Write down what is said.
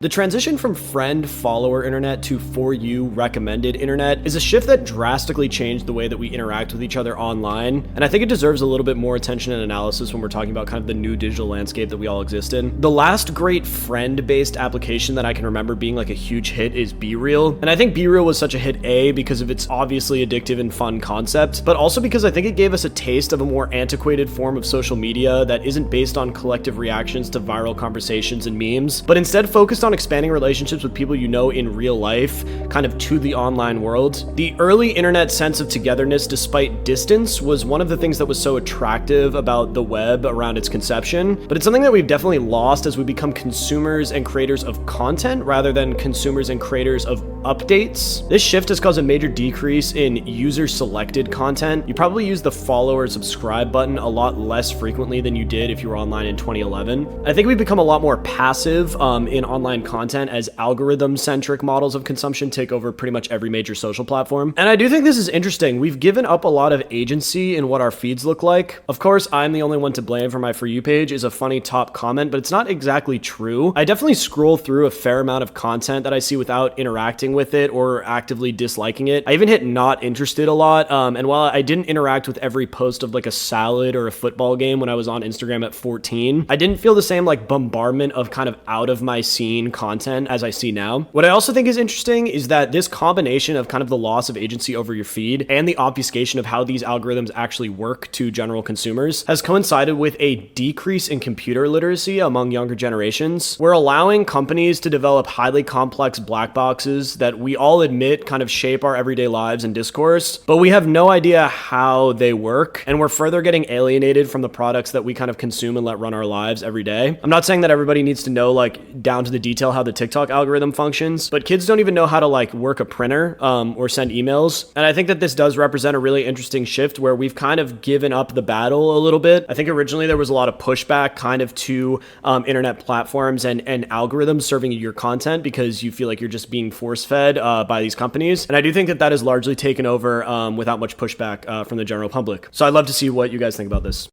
The transition from friend-follower internet to for you recommended internet is a shift that drastically changed the way that we interact with each other online, and I think it deserves a little bit more attention and analysis when we're talking about kind of the new digital landscape that we all exist in. The last great friend-based application that I can remember being like a huge hit is BeReal, and I think BeReal was such a hit because of its obviously addictive and fun concept, but also because I think it gave us a taste of a more antiquated form of social media that isn't based on collective reactions to viral conversations and memes, but instead focused on expanding relationships with people you know in real life, kind of to the online world. The early internet sense of togetherness despite distance was one of the things that was so attractive about the web around its conception, but it's something that we've definitely lost as we become consumers and creators of content rather than consumers and creators of updates. This shift has caused a major decrease in user-selected content. You probably use the follow or subscribe button a lot less frequently than you did if you were online in 2011. I think we've become a lot more passive in online content as algorithm-centric models of consumption take over pretty much every major social platform. And I do think this is interesting. We've given up a lot of agency in what our feeds look like. Of course, I'm the only one to blame for my For You page is a funny top comment, but it's not exactly true. I definitely scroll through a fair amount of content that I see without interacting with it or actively disliking it. I even hit not interested a lot. And while I didn't interact with every post of like a salad or a football game when I was on Instagram at 14, I didn't feel the same like bombardment of kind of out of my scene content as I see now. What I also think is interesting is that this combination of kind of the loss of agency over your feed and the obfuscation of how these algorithms actually work to general consumers has coincided with a decrease in computer literacy among younger generations. We're allowing companies to develop highly complex black boxes that we all admit kind of shape our everyday lives and discourse, but we have no idea how they work, and we're further getting alienated from the products that we kind of consume and let run our lives every day. I'm not saying that everybody needs to know like down to the detail how the TikTok algorithm functions, but kids don't even know how to like work a printer or send emails. And I think that this does represent a really interesting shift where we've kind of given up the battle a little bit. I think originally there was a lot of pushback kind of to internet platforms and algorithms serving your content because you feel like you're just being force-fed by these companies. And I do think that that has largely taken over without much pushback from the general public. So I'd love to see what you guys think about this.